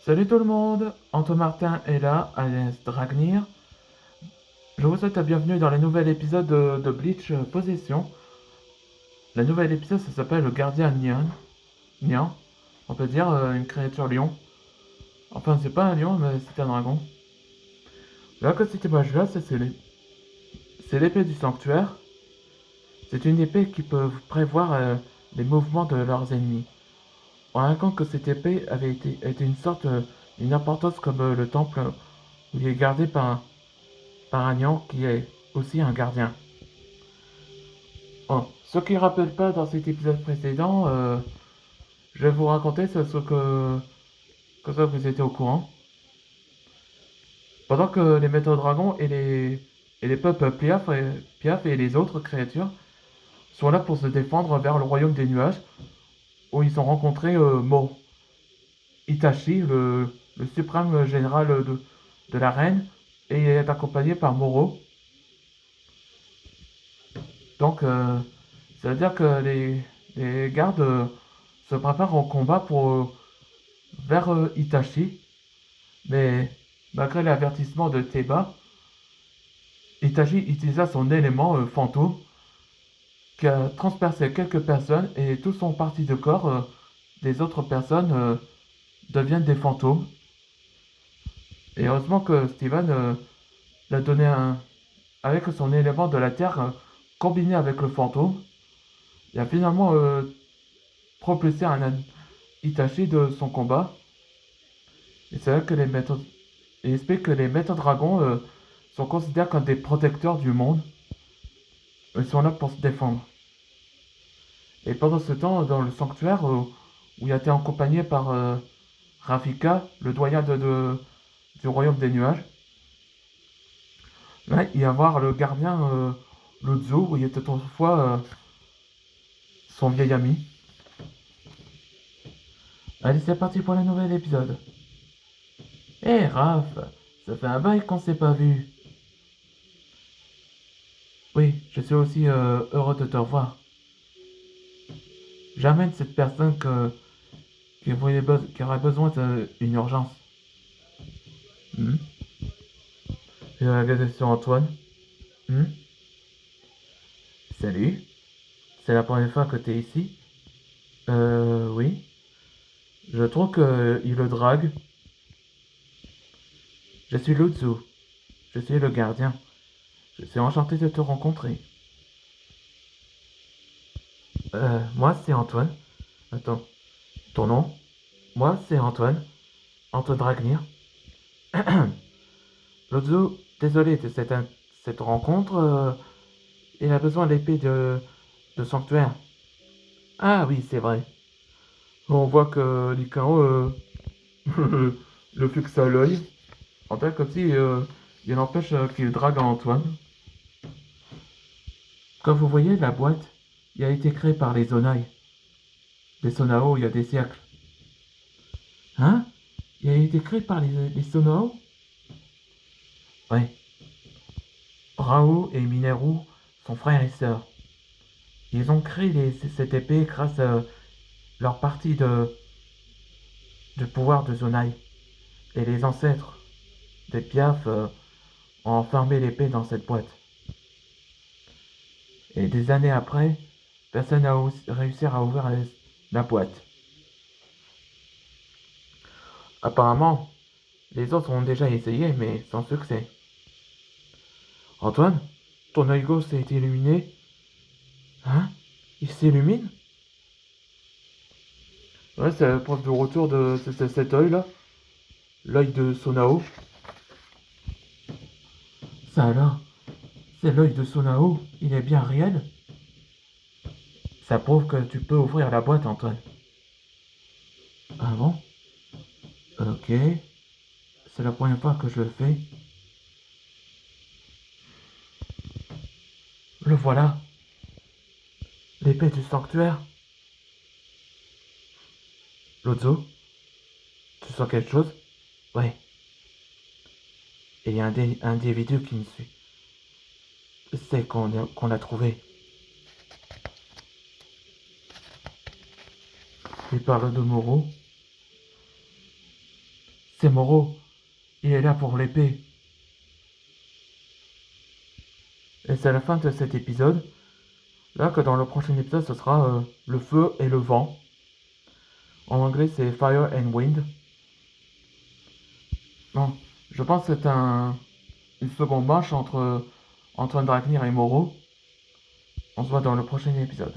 Salut tout le monde, Anto Martin est là, alias Dragnir. Je vous souhaite la bienvenue dans le nouvel épisode de Bleach Possession. Le nouvel épisode, ça s'appelle le Gardien Nian. On peut dire une créature lion. Enfin, c'est pas un lion, mais c'est un dragon. La quantité là, c'est l'épée du sanctuaire. C'est une épée qui peut prévoir les mouvements de leurs ennemis. On raconte que cette épée avait été une importance comme le temple où il est gardé par un Nian qui est aussi un gardien. Bon, ce qui ne rappelle pas dans cet épisode précédent, je vais vous raconter ce que ça vous étiez au courant. Pendant que les maîtres dragons et les peuples Piaf et les autres créatures sont là pour se défendre vers le royaume des nuages, où ils ont rencontré Itachi, le suprême général de la reine, et il est accompagné par Moro. Donc, ça veut dire que les gardes se préparent au combat vers Itachi, mais malgré l'avertissement de Teba, Itachi utilisa son élément fantôme qui a transpercé quelques personnes et tout son parti de corps des autres personnes deviennent des fantômes. Et heureusement que Steven l'a donné avec son élément de la terre combiné avec le fantôme, il a finalement propulsé Itachi de son combat. Et c'est là que il explique que les maîtres dragons sont considérés comme des protecteurs du monde. Ils sont là pour se défendre. Et pendant ce temps, dans le sanctuaire, où il a été accompagné par Rafika, le doyen du royaume des nuages, là, il va voir le gardien Lutzu, où il était autrefois son vieil ami. Allez, c'est parti pour le nouvel épisode. Hé, Raph, ça fait un bail qu'on s'est pas vu. Oui, je suis aussi heureux de te revoir. J'amène cette personne qui aurait besoin d'une urgence. Hmm. Je vais regarder sur Antoine. Hmm. Salut, c'est la première fois que tu es ici? Oui. Je trouve qu'il le drague. Je suis Lutzu. Je suis le gardien. Je suis enchanté de te rencontrer. Moi c'est Antoine. Attends, ton nom? Moi c'est Antoine. Antoine Dragnir. Lutzu, désolé de cette rencontre. Il a besoin de l'épée de sanctuaire. Ah oui, c'est vrai. On voit que Likao le fixe à l'œil. En fait, comme si il empêche qu'il drague à Antoine. Comme vous voyez, la boîte il a été créée par les Zonai. Les Sonao il y a des siècles. Hein? Il a été créé par les Sonao? Ouais. Rao et Mineru sont frères et sœurs. Ils ont créé cette épée grâce à leur partie de pouvoir de Zonai. Et les ancêtres des Piaf ont enfermé l'épée dans cette boîte. Et des années après, personne n'a réussi à ouvrir la boîte. Apparemment, les autres ont déjà essayé, mais sans succès. Antoine, ton œil gauche s'est illuminé. Hein? Il s'illumine? Ouais, c'est la preuve du retour de cet œil-là. L'œil de Sonao. Ça alors, c'est l'œil de Sonao. Il est bien réel. Ça prouve que tu peux ouvrir la boîte, Antoine. Ah bon? Ok. C'est la première fois que je le fais. Le voilà. L'épée du sanctuaire. Lozo, tu sens quelque chose? Ouais. Il y a un individu qui me suit. C'est qu'on l'a trouvé. Il parle de Moro. c'est Moro. Il est là pour l'épée. Et c'est la fin de cet épisode. Là que dans le prochain épisode, ce sera le feu et le vent. En anglais, c'est Fire and Wind. Bon, je pense que c'est une seconde manche entre Dragnir et Moro. On se voit dans le prochain épisode.